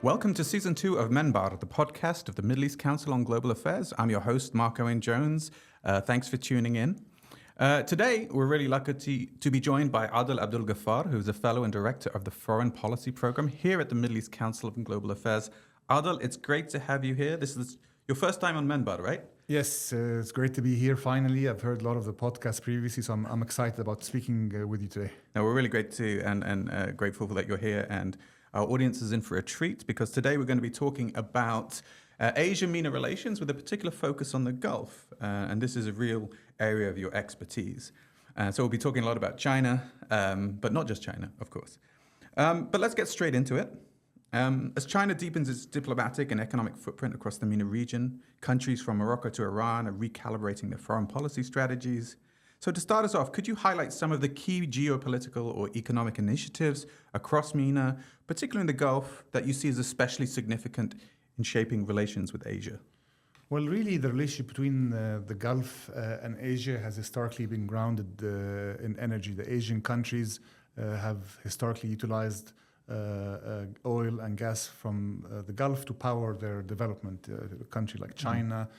Welcome to Season 2 of MEnbar, the podcast of the Middle East Council on Global Affairs. I'm your host, Marc Owen Jones. Thanks for tuning in. Today, we're really lucky to be joined by Adel Abdel Ghafar, who's a fellow and director of the Foreign Policy Program here at the Middle East Council on Global Affairs. Adel, it's great to have you here. This is your first time on MEnbar, right? Yes, it's great to be here finally. I've heard a lot of the podcasts previously, so I'm excited about speaking with you today. No, we're really great too, and grateful that you're here. And our audience is in for a treat because today we're going to be talking about Asia-MENA relations with a particular focus on the Gulf. And this is a real area of your expertise. So we'll be talking a lot about China, but not just China, of course. But let's get straight into it. As China deepens its diplomatic and economic footprint across the MENA region, countries from Morocco to Iran are recalibrating their foreign policy strategies. So to start us off, could you highlight some of the key geopolitical or economic initiatives across MENA, particularly in the Gulf, that you see as especially significant in shaping relations with Asia? Well, really, the relationship between the Gulf and Asia has historically been grounded in energy. The Asian countries have historically utilized oil and gas from the Gulf to power their development. A country like China,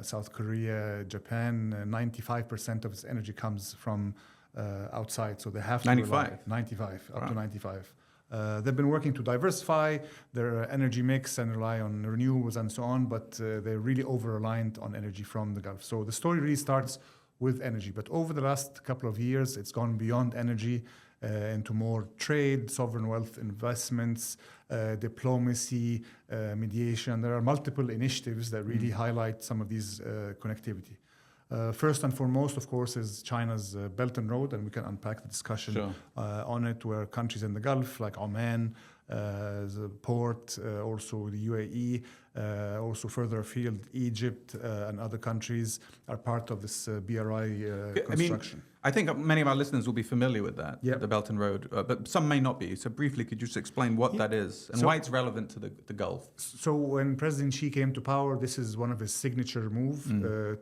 South Korea, Japan, 95% of its energy comes from outside. So they have to 95? 95, up Wow. to 95. They've been working to diversify their energy mix and rely on renewables and so on, but they're really over-reliant on energy from the Gulf. So the story really starts with energy. But over the last couple of years, it's gone beyond energy into more trade, sovereign wealth investments, diplomacy, mediation. There are multiple initiatives that really highlight some of these connectivity. First and foremost, of course, is China's Belt and Road, and we can unpack the discussion on it, where countries in the Gulf like Oman, the port, also the UAE, also further afield, Egypt and other countries are part of this BRI construction. I think many of our listeners will be familiar with that, the Belt and Road, but some may not be. So briefly, could you just explain what that is and why it's relevant to the Gulf? So when President Xi came to power, this is one of his signature moves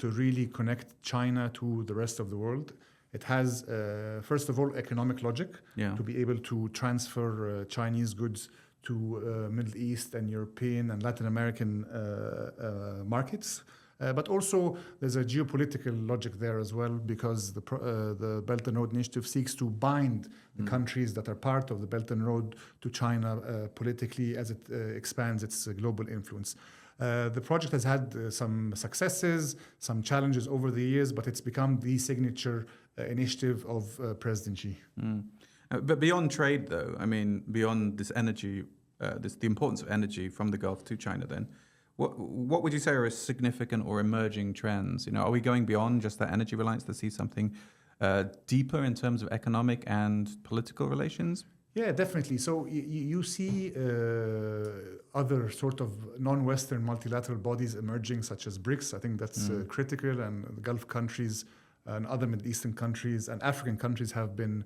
to really connect China to the rest of the world. It has, first of all, economic logic to be able to transfer Chinese goods to Middle East and European and Latin American markets. But also, there's a geopolitical logic there as well, because the Belt and Road Initiative seeks to bind the countries that are part of the Belt and Road to China politically as it expands its global influence. The project has had some successes, some challenges over the years, but it's become the signature initiative of President Xi. But beyond trade, though, I mean, beyond this energy, the importance of energy from the Gulf to China, then, what would you say are significant or emerging trends? You know, are we going beyond just that energy reliance to see something deeper in terms of economic and political relations? Yeah, definitely. So you see other sort of non-Western multilateral bodies emerging, such as BRICS. I think that's critical, and the Gulf countries and other Middle Eastern countries and African countries have been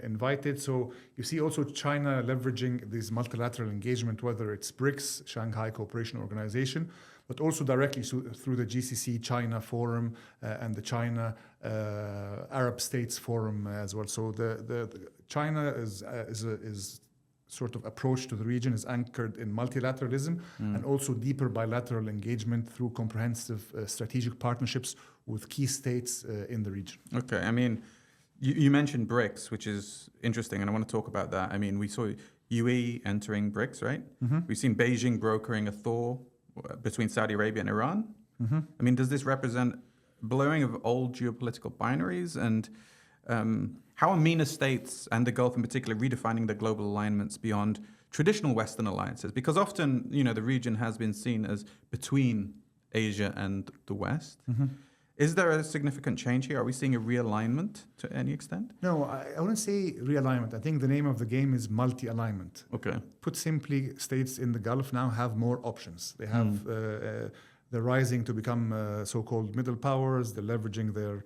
invited. So you see also China leveraging this multilateral engagement, whether it's BRICS, Shanghai Cooperation Organization, but also directly through the GCC China Forum and the China Arab States Forum as well. So the China is sort of approach to the region is anchored in multilateralism and also deeper bilateral engagement through comprehensive strategic partnerships with key states in the region. Okay, I mean, you mentioned BRICS, which is interesting, and I want to talk about that. I mean, we saw UAE entering BRICS, right? We've seen Beijing brokering a thaw between Saudi Arabia and Iran. I mean, does this represent blurring of old geopolitical binaries? And how are MENA states and the Gulf in particular redefining the global alignments beyond traditional Western alliances? Because often, you know, the region has been seen as between Asia and the West. Is there a significant change here? Are we seeing a realignment to any extent? No, I wouldn't say realignment. I think the name of the game is multi-alignment. Okay. Put simply, states in the Gulf now have more options. They have, they're rising to become so-called middle powers. They're leveraging their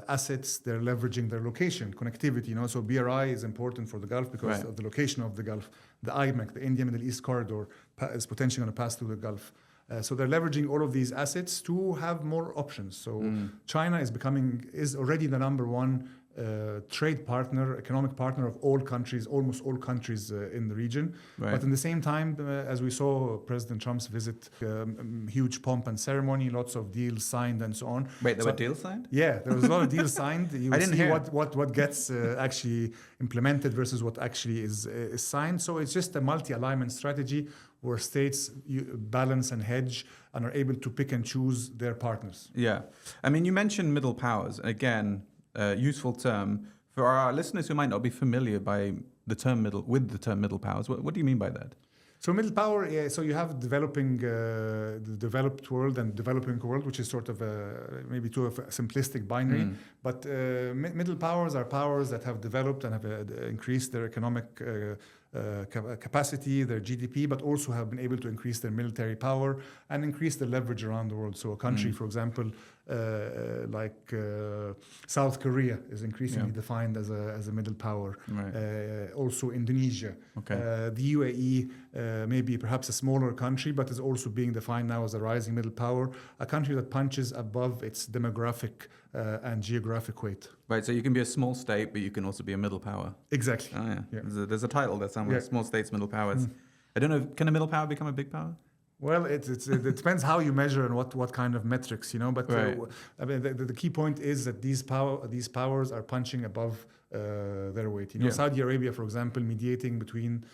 assets. They're leveraging their location, connectivity. You know, so BRI is important for the Gulf because of the location of the Gulf. The IMEC, the India-Middle East corridor, is potentially going to pass through the Gulf. So they're leveraging all of these assets to have more options. So China is already the number one trade partner, economic partner of all countries, almost all countries in the region. Right. But in the same time, as we saw President Trump's visit, huge pomp and ceremony, lots of deals signed and so on. Wait, there were deals signed? Yeah, there was a lot of deals signed. You I didn't see hear. what gets actually implemented versus what actually is signed. So it's just a multi-alignment strategy where states balance and hedge and are able to pick and choose their partners. Yeah. I mean, you mentioned middle powers. Again, useful term. For our listeners who might not be familiar with the term middle powers, what do you mean by that? So middle power, yeah, so you have the developed world and developing world, which is sort of maybe too of a simplistic binary. But middle powers are powers that have developed and have increased their economic capacity, their GDP, but also have been able to increase their military power and increase the leverage around the world. So a country, for example, like South Korea is increasingly defined as a middle power. Right. Also Indonesia. Okay. The UAE, maybe perhaps a smaller country, but is also being defined now as a rising middle power, a country that punches above its demographic and geographic weight. Right, so you can be a small state, but you can also be a middle power. Exactly. Oh, yeah. Yeah. There's a title there somewhere, small states, middle powers. I don't know, can a middle power become a big power? Well, it depends how you measure and what kind of metrics, but Right. I mean, the key point is that these powers are punching above their weight. Saudi Arabia, for example, mediating between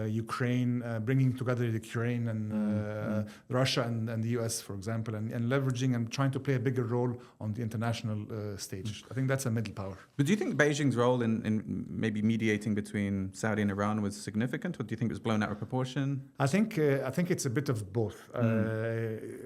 Ukraine, bringing together Ukraine and Russia and the US, for example, and leveraging and trying to play a bigger role on the international stage. I think that's a middle power. But do you think Beijing's role in maybe mediating between Saudi and Iran was significant, or do you think it was blown out of proportion? I think it's a bit of both.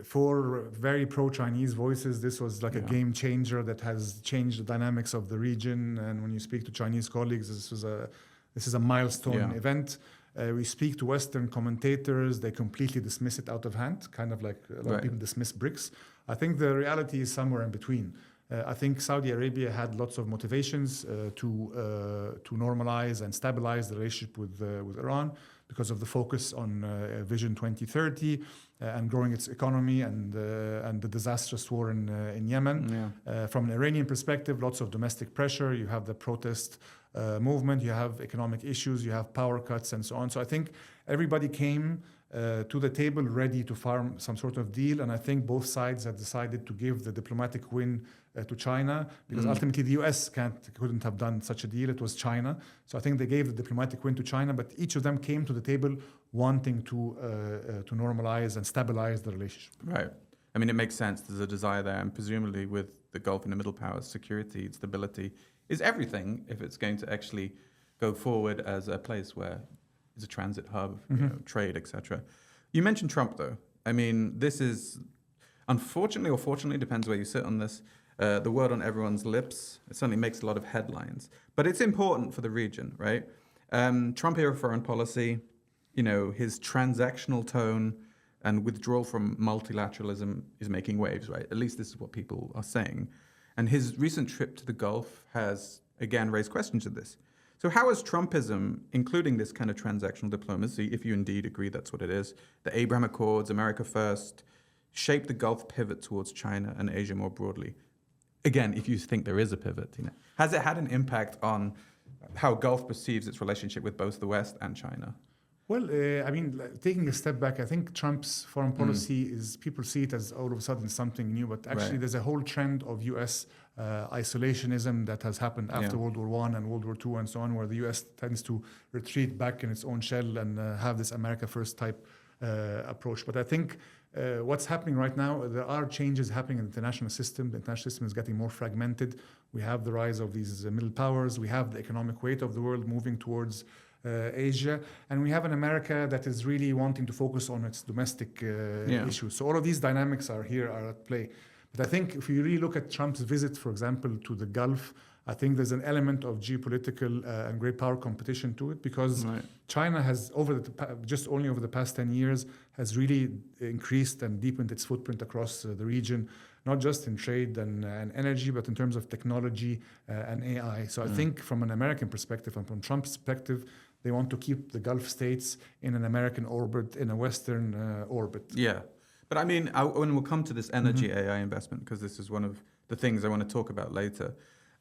For very pro-Chinese voices, this was like a game changer that has changed the dynamics of the region. And when you speak to Chinese colleagues, this is a milestone event. We speak to Western commentators, they completely dismiss it out of hand, kind of like a lot of people dismiss BRICS. I think the reality is somewhere in between. I think Saudi Arabia had lots of motivations to normalize and stabilize the relationship with Iran because of the focus on Vision 2030 and growing its economy and the disastrous war in Yemen. From an Iranian perspective, lots of domestic pressure. You have the protest movement, you have economic issues, you have power cuts and so on. So I think everybody came to the table ready to farm some sort of deal, and I think both sides have decided to give the diplomatic win to China because ultimately the US couldn't have done such a deal. It was China. So I think they gave the diplomatic win to China, but each of them came to the table wanting to normalize and stabilize the relationship. Right. I mean, it makes sense. There's a desire there, and presumably with the Gulf and the middle powers, security, stability is everything if it's going to actually go forward as a place where it's a transit hub, trade, etc. You mentioned Trump, though. I mean, this is, unfortunately or fortunately, depends where you sit on this, the word on everyone's lips. It certainly makes a lot of headlines. But it's important for the region, right? Trump-era foreign policy, his transactional tone and withdrawal from multilateralism is making waves, right? At least this is what people are saying. And his recent trip to the Gulf has, again, raised questions of this. So how has Trumpism, including this kind of transactional diplomacy, if you indeed agree that's what it is, the Abraham Accords, America First, shaped the Gulf pivot towards China and Asia more broadly? Again, if you think there is a pivot, has it had an impact on how Gulf perceives its relationship with both the West and China? Well, taking a step back, I think Trump's foreign policy is, people see it as all of a sudden something new, but actually there's a whole trend of US isolationism that has happened after World War I and World War II and so on, where the US tends to retreat back in its own shell and have this America First type approach. But I think what's happening right now, there are changes happening in the international system. The international system is getting more fragmented. We have the rise of these middle powers. We have the economic weight of the world moving towards Asia, and we have an America that is really wanting to focus on its domestic issues. So all of these dynamics are at play. But I think if you really look at Trump's visit, for example, to the Gulf, I think there's an element of geopolitical and great power competition to it because China has, over the past 10 years, has really increased and deepened its footprint across the region, not just in trade and energy, but in terms of technology and AI. So I think from an American perspective and from Trump's perspective, they want to keep the Gulf states in an American orbit, in a Western orbit. Yeah. But I mean, when we'll come to this energy AI investment, because this is one of the things I want to talk about later.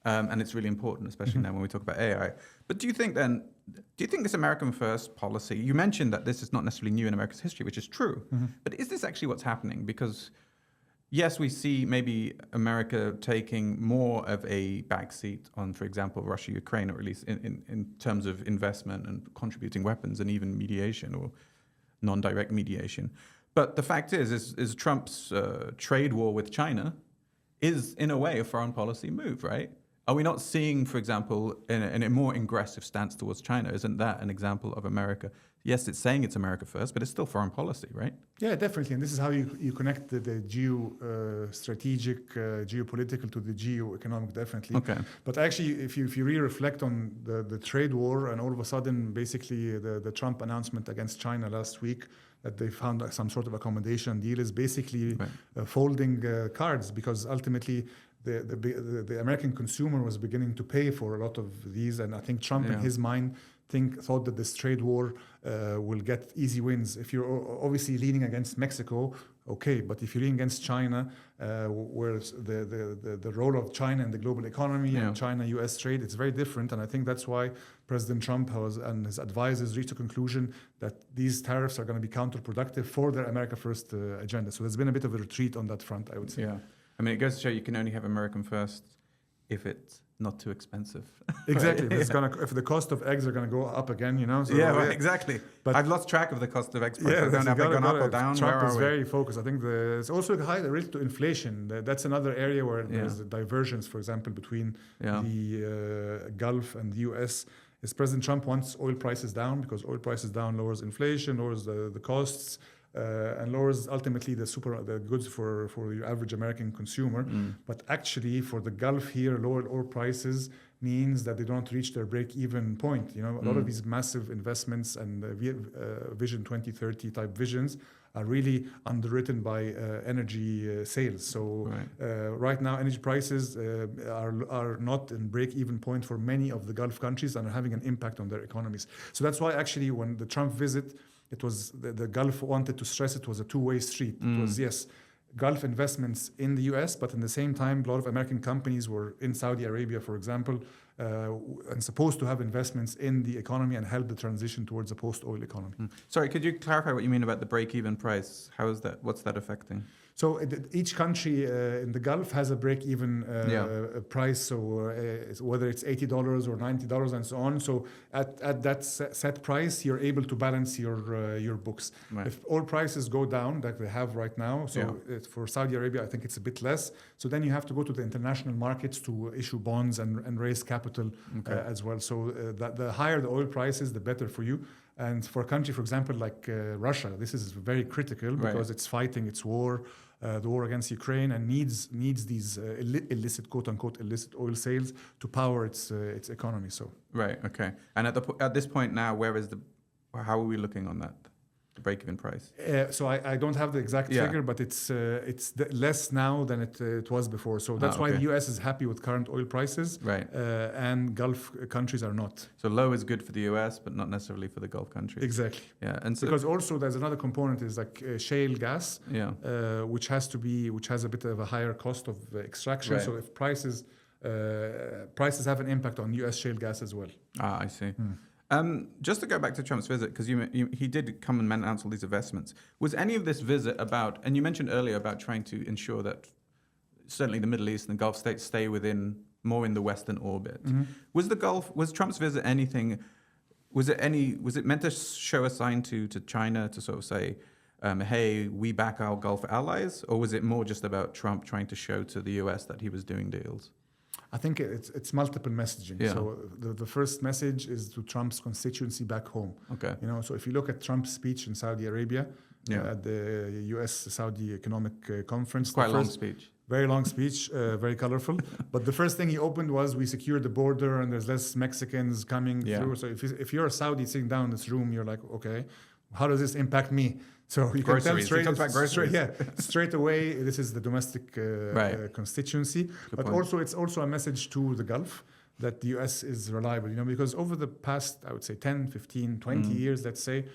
And it's really important, especially now when we talk about AI. But do you think this American first policy, you mentioned that this is not necessarily new in America's history, which is true, but is this actually what's happening? Because yes, we see maybe America taking more of a backseat on, for example, Russia, Ukraine, or at least in terms of investment and contributing weapons and even mediation or non-direct mediation. But the fact is Trump's trade war with China is, in a way, a foreign policy move, right? Are we not seeing, for example, in a more aggressive stance towards China? Isn't that an example of America? Yes, it's saying it's America first, but it's still foreign policy, right? Yeah, definitely. And this is how you connect the geo-strategic, geopolitical to the geo-economic, definitely. Okay. But actually, if you really reflect on the trade war, and all of a sudden, basically, the Trump announcement against China last week, that they found some sort of accommodation deal is basically folding cards, because ultimately the American consumer was beginning to pay for a lot of these. And I think Trump, in his mind, thought that this trade war will get easy wins. If you're obviously leaning against Mexico, okay, but if you're leaning against China, where the role of China in the global economy and China-US trade, it's very different. And I think that's why President Trump and his advisors reached a conclusion that these tariffs are going to be counterproductive for their America First agenda. So there's been a bit of a retreat on that front, I would say. Yeah. I mean, it goes to show you can only have American first if it's not too expensive. Exactly. If the cost of eggs are going to go up again, So, exactly. But I've lost track of the cost of eggs. Have they gone up or down? Trump is very focused. I think there's also a high risk to inflation. That's another area where there's a divergence, for example, between the Gulf and the US. Is President Trump wants oil prices down, because oil prices down lowers inflation, lowers the costs, and lowers ultimately the goods for your average American consumer. But actually, for the Gulf here, lower oil prices means that they don't reach their break-even point. A lot of these massive investments and Vision 2030 type visions are really underwritten by energy sales. So right now, energy prices are not in break-even point for many of the Gulf countries and are having an impact on their economies. So that's why actually when the Trump visit, it was the Gulf wanted to stress it was a two-way street. It was, yes, Gulf investments in the US, but in the same time, a lot of American companies were in Saudi Arabia, for example, and supposed to have investments in the economy and help the transition towards a post-oil economy. Sorry, could you clarify what you mean about the break-even price? How is that? What's that affecting? So each country in the Gulf has a break-even price. So whether it's $80 or $90 and so on. So at that set price, you're able to balance your books. Right. If oil prices go down, like they have right now, so for Saudi Arabia, I think it's a bit less. So then you have to go to the international markets to issue bonds and raise capital as well. So the higher the oil prices, the better for you. And for a country, for example, like Russia, this is very critical because it's fighting its war, the war against Ukraine, and needs these illicit, quote unquote, illicit oil sales to power its economy. So okay. And at this point now, how are we looking on that? The break-even price. So I don't have the exact figure, but it's less now than it was before. So that's why the US is happy with current oil prices, right? And Gulf countries are not. So low is good for the US, but not necessarily for the Gulf countries. Exactly. Yeah, and so because also there's another component is like shale gas, which has a bit of a higher cost of extraction. Right. So if prices have an impact on US shale gas as well. I see. Just to go back to Trump's visit, because he did come and announce all these investments. Was any of this visit about, and you mentioned earlier about trying to ensure that certainly the Middle East and the Gulf states stay more in the Western orbit. Mm-hmm. Was Trump's visit anything, was it meant to show a sign to China to sort of say, hey, we back our Gulf allies? Or was it more just about Trump trying to show to the US that he was doing deals? I think it's multiple messaging. Yeah. So the first message is to Trump's constituency back home. Okay. So if you look at Trump's speech in Saudi Arabia at the U.S.-Saudi Economic Conference. Quite a long speech. Very long speech, very colorful. But the first thing he opened was, we secured the border and there's less Mexicans coming through. So if you're a Saudi sitting down in this room, you're like, okay, how does this impact me? So you can tell straight away, this is the domestic constituency. Good point. Also, it's also a message to the Gulf that the U.S. is reliable, because over the past, I would say 10, 15, 20 years, let's say,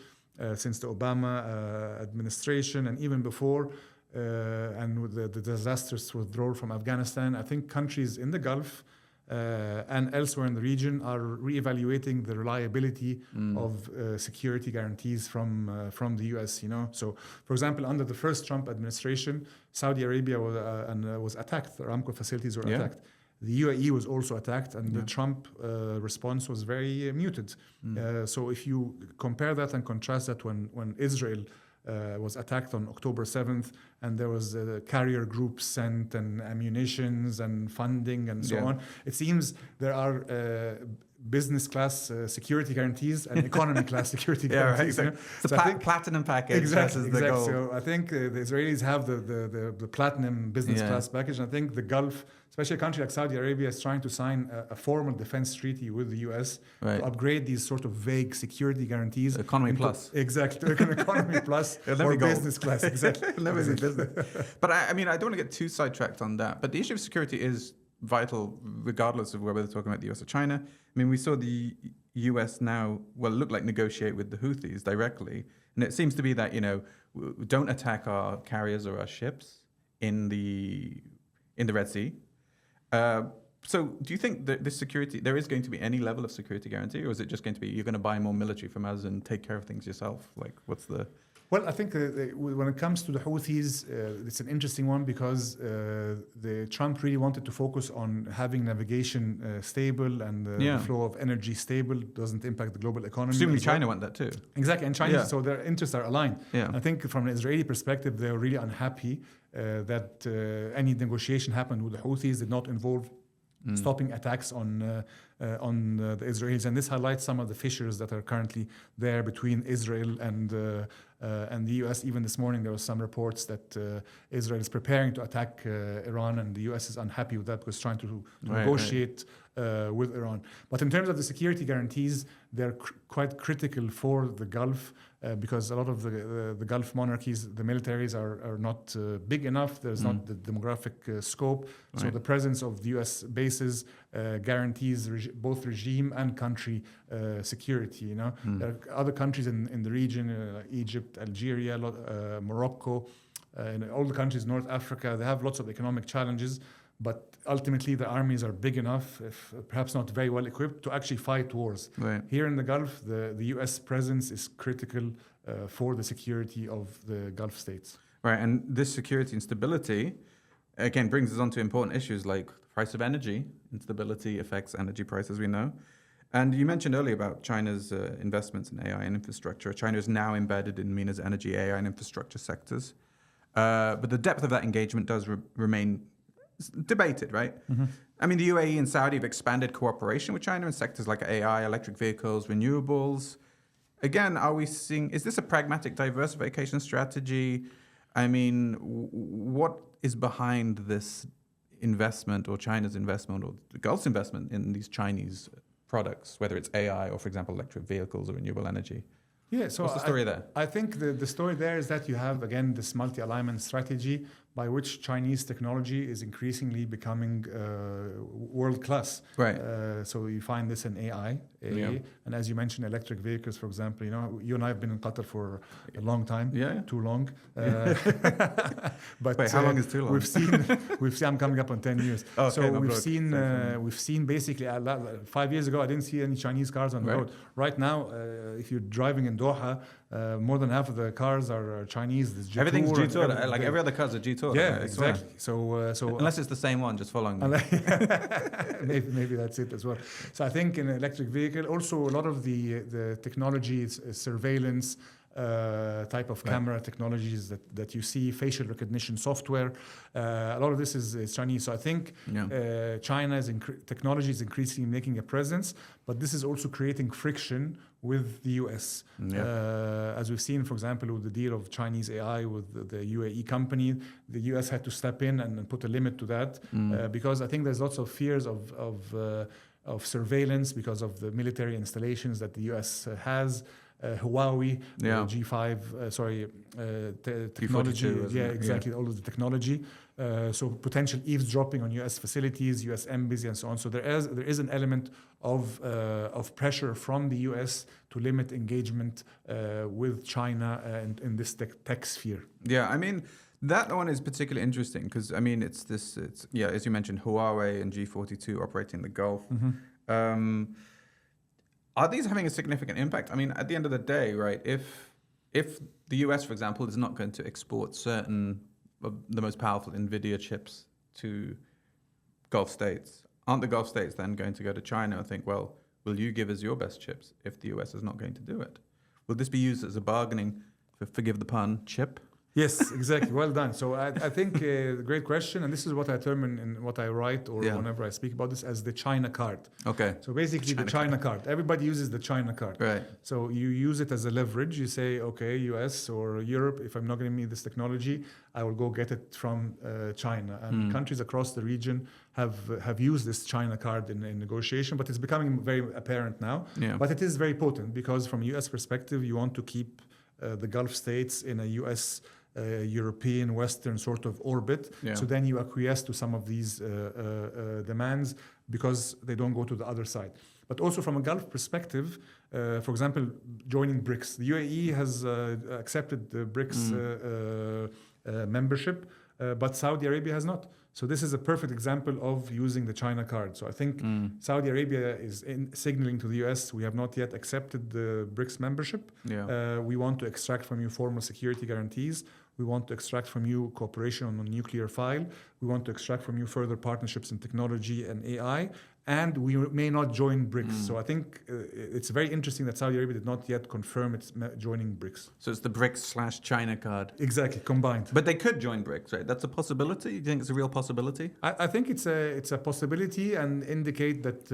since the Obama administration and even before, and with the disastrous withdrawal from Afghanistan, I think countries in the Gulf and elsewhere in the region are reevaluating the reliability of security guarantees from the US. So for example, under the first Trump administration, Saudi Arabia was attacked. The Aramco facilities were attacked. The UAE was also attacked, and the Trump response was very muted. So if you compare that and contrast that when Israel was attacked on October 7th, and there was carrier groups sent and ammunitions and funding and so on, it seems there are business class security guarantees and economy class security guarantees. Right. So the platinum package. Exactly. The gold. So I think the Israelis have the platinum business class package. And I think the Gulf, especially a country like Saudi Arabia, is trying to sign a formal defense treaty with the US to upgrade these sort of vague security guarantees. Economy plus. Exactly. Economy plus or business class. Exactly. It'll never be business. But I mean, I don't want to get too sidetracked on that. But the issue of security is vital, regardless of whether they're talking about the US or China. I mean, we saw the US now, look like negotiate with the Houthis directly. And it seems to be that, don't attack our carriers or our ships in the Red Sea. So do you think that this security, there is going to be any level of security guarantee, or is it just going to be, you're going to buy more military from us and take care of things yourself? Like, what's the... Well, I think when it comes to the Houthis, it's an interesting one because Trump really wanted to focus on having navigation stable and the flow of energy stable, doesn't impact the global economy. Assuming China want that too. Exactly, and China, so their interests are aligned. Yeah. I think from an Israeli perspective, they're really unhappy that any negotiation happened with the Houthis did not involve stopping attacks on the Israelis, and this highlights some of the fissures that are currently there between Israel and the U.S. Even this morning, there was some reports that Israel is preparing to attack Iran, and the U.S. is unhappy with that because trying to negotiate with Iran. But in terms of the security guarantees, they're quite critical for the Gulf because a lot of the Gulf monarchies, the militaries are not big enough. There's not the demographic scope. So the presence of the U.S. bases guarantees both regime and country security. There are other countries in the region, like Egypt, Algeria, Morocco, and all the countries, North Africa. They have lots of economic challenges, but ultimately the armies are big enough, if perhaps not very well equipped, to actually fight wars. Right. Here in the Gulf, the U.S. presence is critical for the security of the Gulf states. Right, and this security and stability, again, brings us on to important issues like the price of energy. Instability affects energy prices, we know. And you mentioned earlier about China's investments in AI and infrastructure. China is now embedded in MENA's energy, AI, and infrastructure sectors. But the depth of that engagement does remain debated, right? Mm-hmm. I mean, the UAE and Saudi have expanded cooperation with China in sectors like AI, electric vehicles, renewables. Again, are we seeing, is this a pragmatic diversification strategy? I mean, what is behind this investment or China's investment or the Gulf's investment in these Chinese products, whether it's AI or, for example, electric vehicles or renewable energy? Yeah, so what's the story there? I think the story there is that you have, again, this multi-alignment strategy by which Chinese technology is increasingly becoming world-class. Right. So you find this in AI, and as you mentioned, electric vehicles, for example. You and I have been in Qatar for a long time. Yeah. Too long. But wait, how long is too long? We've seen. I'm coming up on 10 years. Okay, so we've seen basically 5 years ago. I didn't see any Chinese cars on the road. Right now, if you're driving in Doha, more than half of the cars are Chinese. Everything's G-Tour, like every other car's a G-Tour. Yeah, exactly. So unless it's the same one, just following me. maybe that's it as well. So I think in electric vehicle, also a lot of the technology is surveillance type of camera technologies that you see, facial recognition software. A lot of this is Chinese. So I think China's technology is increasingly making a presence, but this is also creating friction with the US. As we've seen, for example, with the deal of Chinese AI with the UAE company, the US had to step in and put a limit to that because I think there's lots of fears of surveillance because of the military installations that the US has. Huawei, G5, technology. Exactly, all of the technology. So potential eavesdropping on U.S. facilities, U.S. embassy, and so on. So there is an element of pressure from the U.S. to limit engagement with China and in this tech sphere. Yeah, I mean, That one is particularly interesting because I mean it's as you mentioned, Huawei and G42 operating in the Gulf. Um, are these having a significant impact? I mean, at the end of the day, right? If the US, for example, is not going to export certain of the most powerful NVIDIA chips to Gulf states, aren't the Gulf states then going to go to China and think, well, will you give us your best chips if the US is not going to do it? Will this be used as a bargaining, forgive the pun, chip? Yes, exactly. Well done. So I think great question, and this is what I term in what I write or whenever I speak about this as the China card. Okay. So basically the China card. Everybody uses the China card. Right. So you use it as a leverage. You say, okay, US or Europe, if I'm not going to need this technology, I will go get it from China. And countries across the region have used this China card in negotiation, but it's becoming very apparent now. Yeah. But it is very potent because from a US perspective, you want to keep the Gulf states in a US European Western sort of orbit. Yeah. So then you acquiesce to some of these demands because they don't go to the other side. But also from a Gulf perspective, for example, joining BRICS. The UAE has accepted the BRICS membership, but Saudi Arabia has not. So this is a perfect example of using the China card. So I think Saudi Arabia is signaling to the US, we have not yet accepted the BRICS membership. Yeah. We want to extract from you formal security guarantees. We want to extract from you cooperation on a nuclear file. We want to extract from you further partnerships in technology and AI. And we may not join BRICS. So I think it's very interesting that Saudi Arabia did not yet confirm it's joining BRICS. So it's the BRICS/China card. Exactly, combined. But they could join BRICS, right? That's a possibility? You think it's a real possibility? I think it's a possibility and indicate that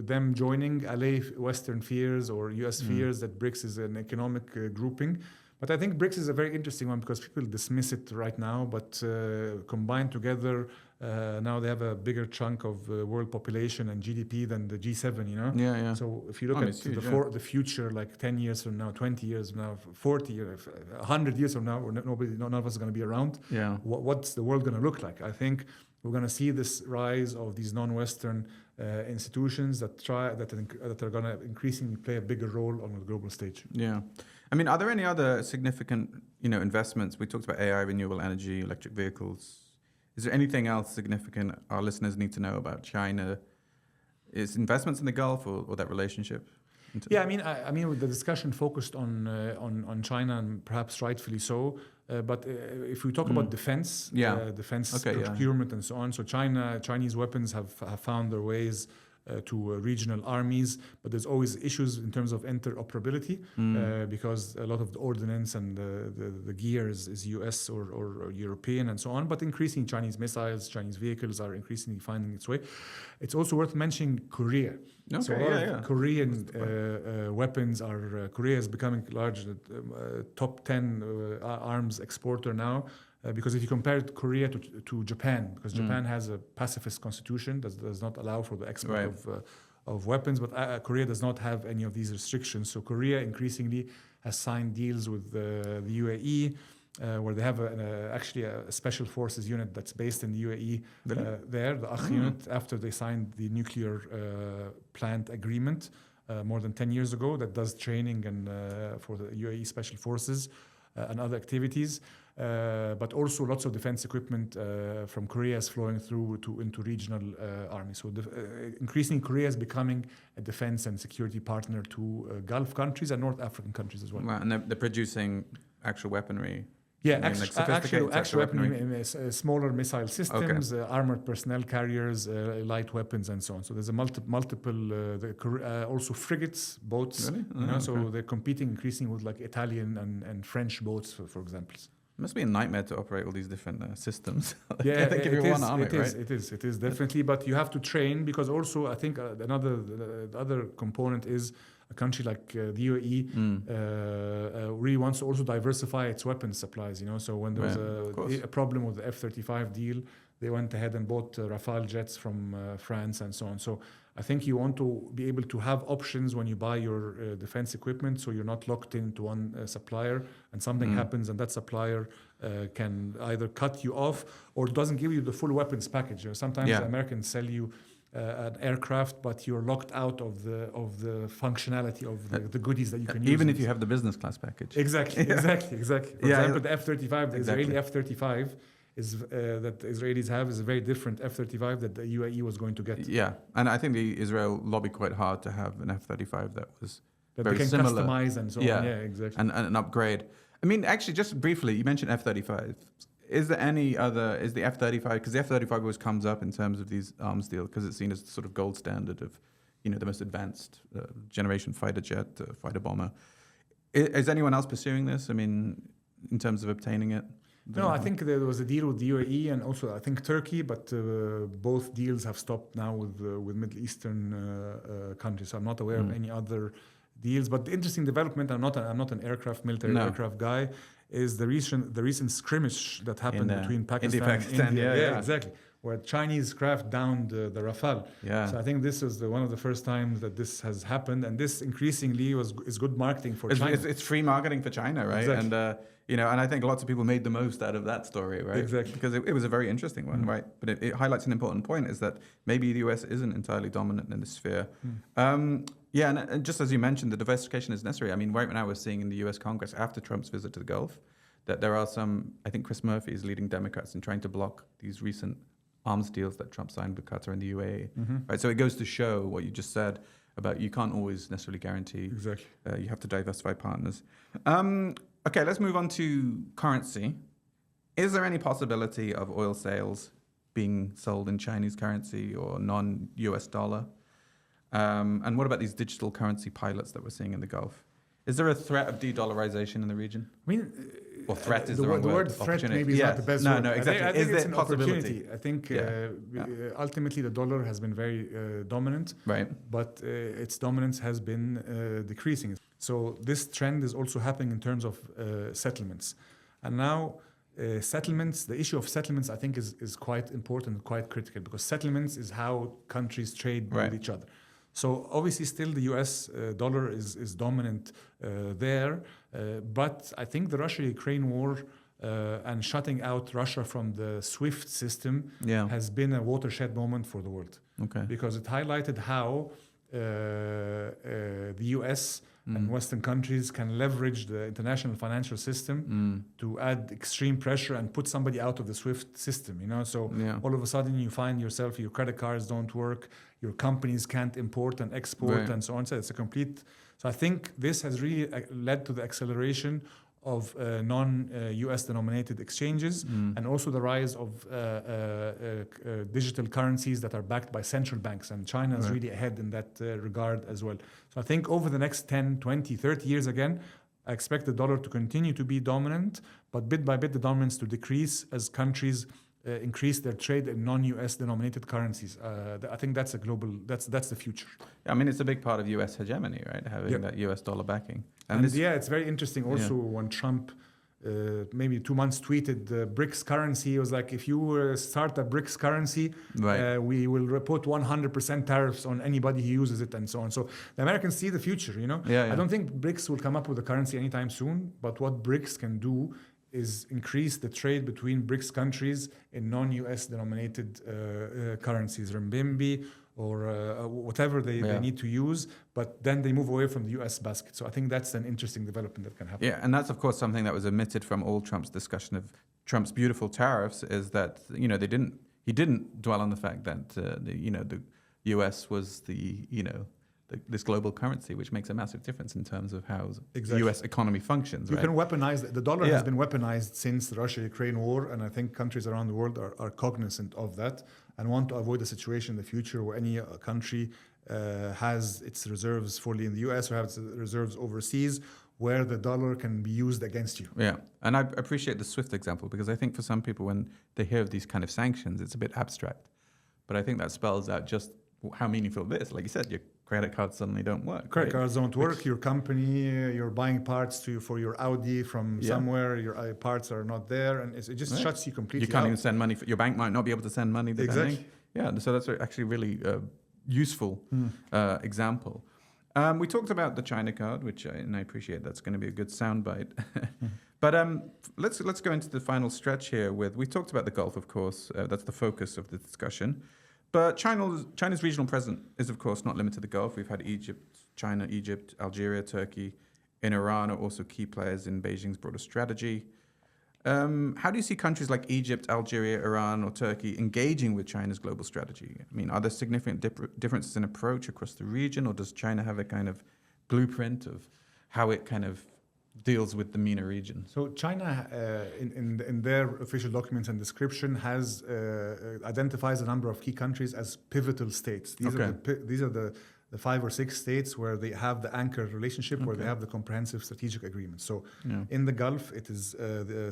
them joining allay Western fears or US fears that BRICS is an economic grouping. But I think BRICS is a very interesting one because people dismiss it right now, but combined together, now they have a bigger chunk of world population and GDP than the G7, you know? Yeah. So if you look at huge, the future, like 10 years from now, 20 years from now, 40 years, 100 years from now, none of us is going to be around. Yeah. What's the world going to look like? I think we're going to see this rise of these non-Western institutions that are going to increasingly play a bigger role on the global stage. Yeah. I mean, are there any other significant, investments? We talked about AI, renewable energy, electric vehicles. Is there anything else significant our listeners need to know about China? Is investments in the Gulf or that relationship? Yeah, I mean, the discussion focused on China and perhaps rightfully so. But if we talk about defense, defense procurement and so on, so Chinese weapons have found their ways to regional armies, but there's always issues in terms of interoperability because a lot of the ordnance and the gear is US or European and so on, but increasingly Chinese missiles, Chinese vehicles are increasingly finding its way. It's also worth mentioning Korea. Okay, so a lot of Korean weapons are, Korea is becoming large, top 10 arms exporter now. Because if you compare Korea to Japan, because Japan has a pacifist constitution that does not allow for the export of weapons, but Korea does not have any of these restrictions. So Korea increasingly has signed deals with the UAE, where they have actually a special forces unit that's based in the UAE there, the Akh unit, after they signed the nuclear plant agreement more than 10 years ago that does training and for the UAE special forces and other activities. But also lots of defense equipment from Korea is flowing through into regional armies. So increasingly Korea is becoming a defense and security partner to Gulf countries and North African countries as well. Wow, and they're producing actual weaponry. Yeah, actual weaponry, smaller missile systems, armored personnel carriers, light weapons, and so on. So there's a multiple, also frigates, boats. Really? So they're competing increasingly with like Italian and French boats, for example. It must be a nightmare to operate all these different systems. Yeah, I think if you're one army, it is definitely. But you have to train because also I think the other component is a country like the UAE really wants to also diversify its weapons supplies. So when there was a problem with the F-35 deal, they went ahead and bought Rafale jets from France and so on. So I think you want to be able to have options when you buy your defense equipment, so you're not locked into one supplier and something happens and that supplier can either cut you off or doesn't give you the full weapons package. Sometimes the Americans sell you an aircraft, but you're locked out of the functionality of the goodies that you can use. Even if you have the business class package. Exactly. For example, the F-35, the Israeli F-35 is that the Israelis have is a very different F-35 that the UAE was going to get. Yeah, and I think the Israel lobbied quite hard to have an F-35 that was That very they can similar. customize and so on. Yeah, exactly. And an upgrade. I mean, actually, just briefly, you mentioned F-35. Is there any other, is the F-35, because the F-35 always comes up in terms of these arms deals, because it's seen as the sort of gold standard of, the most advanced generation fighter jet, fighter bomber. Is anyone else pursuing this? I mean, in terms of obtaining it? No, I think there was a deal with the UAE and also I think Turkey, but both deals have stopped now with Middle Eastern countries. So I'm not aware of any other deals. But the interesting development, I'm not an military aircraft guy, is the recent scrimmage that happened between Pakistan and India. Yeah, exactly. Where Chinese craft downed the Rafale. Yeah. So I think this is one of the first times that this has happened, and this increasingly is good marketing for China. It's free marketing for China, right? Exactly. And and I think lots of people made the most out of that story, right? Exactly. Because it was a very interesting one, right? But it highlights an important point: is that maybe the US isn't entirely dominant in this sphere. And just as you mentioned, the diversification is necessary. I mean, right now we're seeing in the US Congress after Trump's visit to the Gulf that there are some. I think Chris Murphy is leading Democrats in trying to block these recent arms deals that Trump signed with Qatar and the UAE. Right, so it goes to show what you just said about you can't always necessarily guarantee. Exactly. You have to diversify partners. Okay, let's move on to currency. Is there any possibility of oil sales being sold in Chinese currency or non-US dollar? And what about these digital currency pilots that we're seeing in the Gulf? Is there a threat of de-dollarization in the region? I mean, or threat is the word. wrong The word threat maybe is not the best word. No, exactly. I think is it's there an possibility? Opportunity. I think ultimately the dollar has been very dominant, right? But its dominance has been decreasing. So this trend is also happening in terms of settlements. And now settlements, the issue of settlements, I think is quite important, quite critical, because settlements is how countries trade with each other. So obviously still the US dollar is dominant there, but I think the Russia-Ukraine war and shutting out Russia from the SWIFT system has been a watershed moment for the world. Okay. Because it highlighted how the US and Western countries can leverage the international financial system to add extreme pressure and put somebody out of the SWIFT system, So all of a sudden you find yourself, your credit cards don't work, your companies can't import and export and so on. So it's a complete... So I think this has really led to the acceleration of non-US denominated exchanges and also the rise of digital currencies that are backed by central banks. And China is really ahead in that regard as well. So I think over the next 10, 20, 30 years again, I expect the dollar to continue to be dominant, but bit by bit the dominance to decrease as countries increase their trade in non-US denominated currencies. I think that's that's the future. I mean, it's a big part of US hegemony, right? Having that US dollar backing. And it's very interesting also when Trump maybe 2 months tweeted the BRICS currency. It was like, if you start a BRICS currency, we will put 100% tariffs on anybody who uses it and so on. So the Americans see the future, I don't think BRICS will come up with a currency anytime soon, but what BRICS can do is increase the trade between BRICS countries in non-US denominated currencies, renminbi or whatever they need to use, but then they move away from the US basket. So I think that's an interesting development that can happen. Yeah, and that's of course something that was omitted from all Trump's discussion of Trump's beautiful tariffs, is that he didn't dwell on the fact that the US was this global currency, which makes a massive difference in terms of how the U.S. economy functions. You can weaponize the dollar has been weaponized since the Russia-Ukraine war, and I think countries around the world are cognizant of that and want to avoid a situation in the future where any country has its reserves fully in the U.S. or has its reserves overseas, where the dollar can be used against you. Yeah, and I appreciate the SWIFT example, because I think for some people when they hear of these kind of sanctions, it's a bit abstract. But I think that spells out just how meaningful it is. Like you said, your credit cards suddenly don't work. Credit cards don't work. Your company, you're buying parts for your Audi from somewhere. Your parts are not there, and it just shuts you completely. You can't out. even send money. Your bank might not be able to send money. Exactly. Yeah. So that's actually really useful example. We talked about the China card, which I appreciate. That's going to be a good soundbite. But let's go into the final stretch here. We talked about the Gulf, of course. That's the focus of the discussion. But China's regional presence is, of course, not limited to the Gulf. We've had China, Egypt, Algeria, Turkey, and Iran are also key players in Beijing's broader strategy. How do you see countries like Egypt, Algeria, Iran, or Turkey engaging with China's global strategy? I mean, are there significant differences in approach across the region, or does China have a kind of blueprint of how it kind of deals with the MENA region? So China, in their official documents and description, has identifies a number of key countries as pivotal states. These are the 5 or 6 states where they have the anchor relationship, where they have the comprehensive strategic agreement. So in the Gulf, it is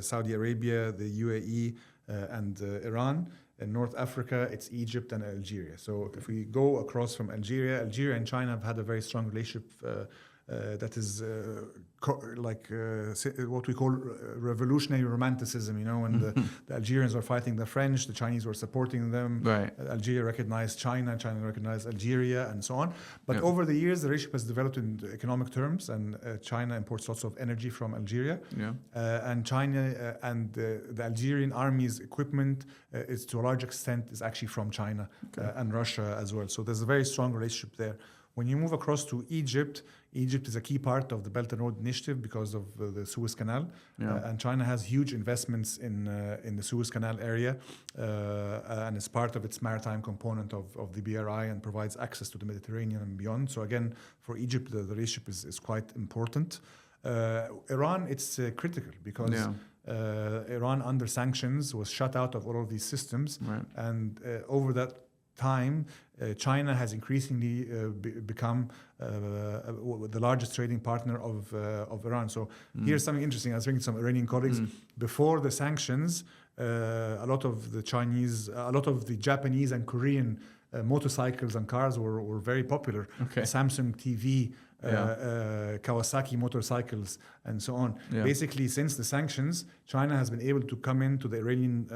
Saudi Arabia, the UAE, and Iran. In North Africa, it's Egypt and Algeria. So if we go across from Algeria and China have had a very strong relationship that is what we call revolutionary romanticism, when the Algerians were fighting the French, the Chinese were supporting them. Right. Algeria recognized China recognized Algeria, and so on. But over the years, the relationship has developed in economic terms, and China imports lots of energy from Algeria. And China and the Algerian army's equipment is to a large extent is actually from China and Russia as well. So there's a very strong relationship there. When you move across to Egypt, Egypt is a key part of the Belt and Road Initiative because of the Suez Canal, and China has huge investments in the Suez Canal area, and is part of its maritime component of the BRI and provides access to the Mediterranean and beyond. So again, for Egypt, the relationship is quite important. Iran, it's critical because Iran, under sanctions, was shut out of all of these systems, and over that time, China has increasingly become the largest trading partner of Iran. So here's something interesting. I was speaking to some Iranian colleagues. Before the sanctions, a lot of the Japanese and Korean motorcycles and cars were very popular. Samsung TV, Kawasaki motorcycles, and so on. Basically, since the sanctions, China has been able to come into the Iranian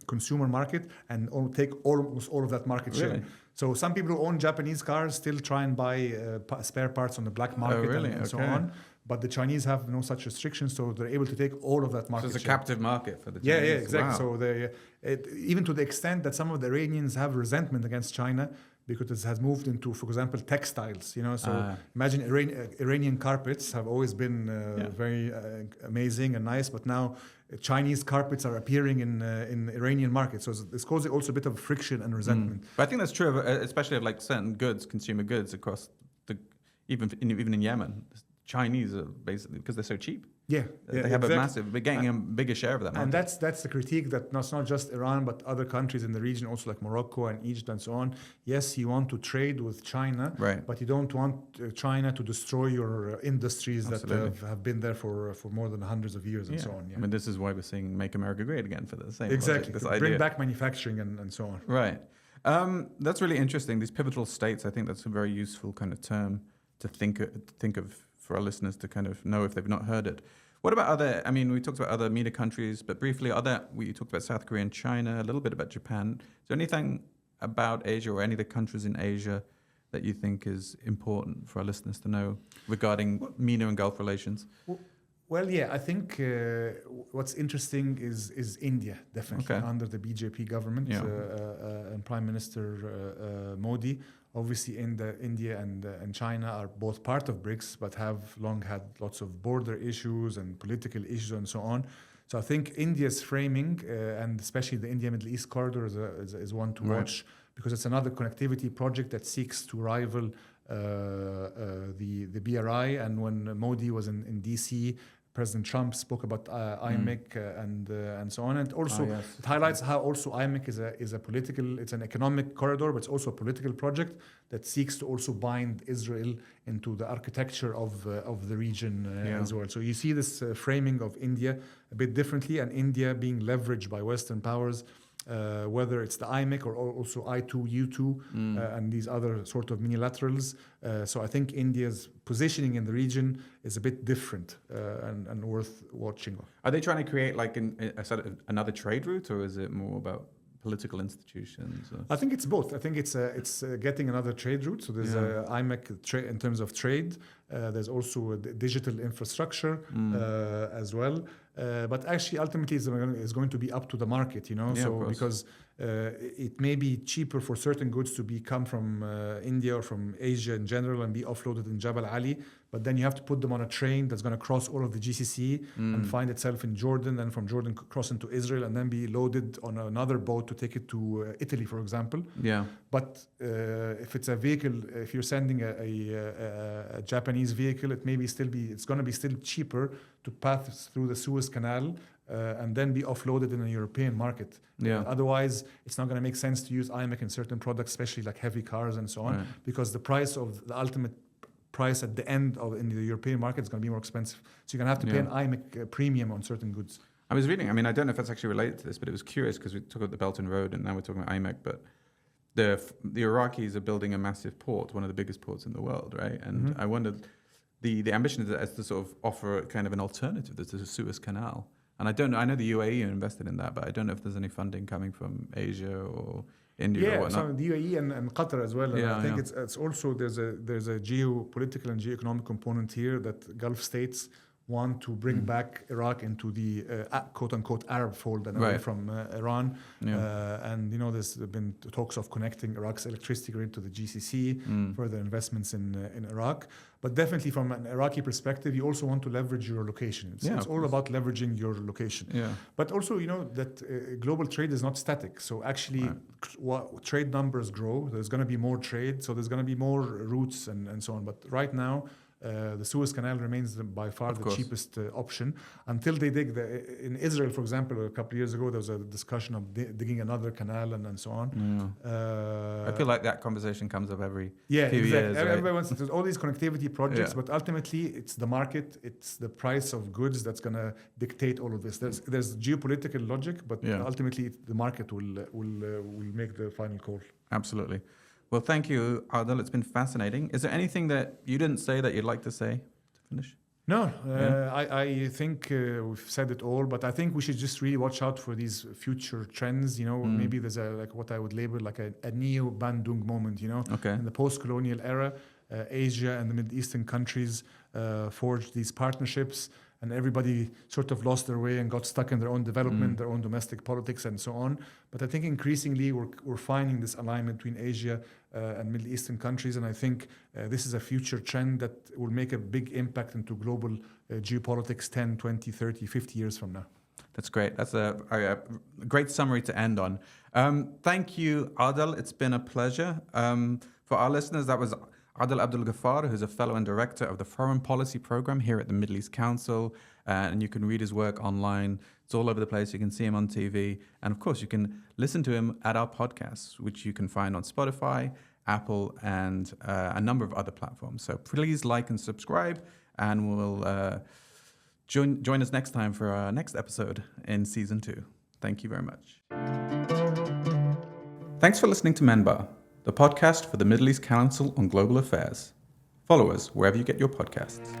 consumer market and take almost all of that market share. So some people who own Japanese cars still try and buy spare parts on the black market and so on. But the Chinese have no such restrictions, so they're able to take all of that market share. So it's a captive market for the Chinese. Yeah, exactly. Wow. So even to the extent that some of the Iranians have resentment against China because it has moved into, for example, textiles. So imagine Iranian carpets have always been very amazing and nice, but now Chinese carpets are appearing in Iranian markets. So this causes also a bit of friction and resentment. But I think that's true, especially of like certain goods, consumer goods across even in Yemen. Chinese are basically, because they're so cheap. They have they're getting a bigger share of that market. And that's the critique, that it's not just Iran, but other countries in the region, also like Morocco and Egypt and so on. Yes, you want to trade with China, but you don't want China to destroy your industries that have been there for more than hundreds of years and so on. I mean, this is why we're saying Make America Great Again for the same Exactly. logic, Bring back manufacturing and so on. Right. That's really interesting. These pivotal states, I think that's a very useful kind of term to think of for our listeners to kind of know if they've not heard it. What about we talked about other MENA countries, but briefly, we talked about South Korea and China, a little bit about Japan. Is there anything about Asia or any of the countries in Asia that you think is important for our listeners to know regarding MENA and Gulf relations? Well, I think what's interesting is India, definitely, under the BJP government and Prime Minister Modi. Obviously, India and China are both part of BRICS, but have long had lots of border issues and political issues and so on. So I think India's framing, and especially the India-Middle East corridor, is one to watch, because it's another connectivity project that seeks to rival the BRI. And when Modi was in D.C., President Trump spoke about IMEC and so on, and also it highlights how also IMEC is a political, it's an economic corridor, but it's also a political project that seeks to also bind Israel into the architecture of the region as well. So you see this framing of India a bit differently, and India being leveraged by Western powers. Whether it's the IMEC or also I2U2 and these other sort of minilaterals. So I think India's positioning in the region is a bit different and worth watching. Are they trying to create like another trade route, or is it more about political institutions? I think it's both. I think it's getting another trade route. So there's IMEC in terms of trade. There's also a digital infrastructure as well. But actually, ultimately, it's going to be up to the market, because it may be cheaper for certain goods to come from India or from Asia in general and be offloaded in Jabal Ali, but then you have to put them on a train that's going to cross all of the GCC and find itself in Jordan, and from Jordan cross into Israel, and then be loaded on another boat to take it to Italy, for example. Yeah. But if it's a vehicle, if you're sending a Japanese vehicle, it's going to be still cheaper to pass through the Suez Canal and then be offloaded in a European market. Yeah. Otherwise, it's not going to make sense to use IMEC in certain products, especially like heavy cars and so on, Right. because the ultimate price at the end in the European market is going to be more expensive. So you're going to have to pay an IMEC premium on certain goods. I was reading, I mean, I don't know if that's actually related to this, but it was curious because we talked about the Belt and Road and now we're talking about IMEC, but the Iraqis are building a massive port, one of the biggest ports in the world, right? And I wondered, the ambition is to sort of offer kind of an alternative to the Suez Canal. And I don't know, I know the UAE are invested in that, but I don't know if there's any funding coming from Asia or India or whatnot. So the UAE and Qatar as well. And Yeah, I think it's also, there's a geopolitical and geoeconomic component here that Gulf states want to bring back Iraq into the quote-unquote Arab fold and away from Iran. And, there's been talks of connecting Iraq's electricity grid to the GCC, further investments in Iraq. But definitely from an Iraqi perspective, you also want to leverage your location. It's all about leveraging your location. Yeah. But also, that global trade is not static. So actually, trade numbers grow. There's going to be more trade. So there's going to be more routes and so on. But right now, the Suez Canal remains by far the cheapest option until they dig in Israel, for example. A couple of years ago, there was a discussion of digging another canal and so on. I feel like that conversation comes up every few exactly. years. Everybody wants there's all these connectivity projects, but ultimately it's the market, it's the price of goods that's going to dictate all of this. There's geopolitical logic, but ultimately the market will make the final call. Absolutely. Well, thank you, Adel. It's been fascinating. Is there anything that you didn't say that you'd like to say to finish? No, I think we've said it all, but I think we should just really watch out for these future trends. Maybe there's what I would label like a neo-Bandung moment. In the post-colonial era, Asia and the Middle Eastern countries forged these partnerships, and everybody sort of lost their way and got stuck in their own development, their own domestic politics, and so on. But I think increasingly we're finding this alignment between Asia and Middle Eastern countries, and I think this is a future trend that will make a big impact into global geopolitics 10, 20, 30, 50 years from now. That's great. That's a great summary to end on. Thank you, Adel. It's been a pleasure. For our listeners, that was Adel Abdel Ghafar, who's a fellow and director of the Foreign Policy Program here at the Middle East Council. And you can read his work online. It's all over the place. You can see him on TV. And of course, you can listen to him at our podcasts, which you can find on Spotify, Apple, and a number of other platforms. So please like and subscribe, and we'll join us next time for our next episode in Season 2. Thank you very much. Thanks for listening to MEnbar, the podcast for the Middle East Council on Global Affairs. Follow us wherever you get your podcasts.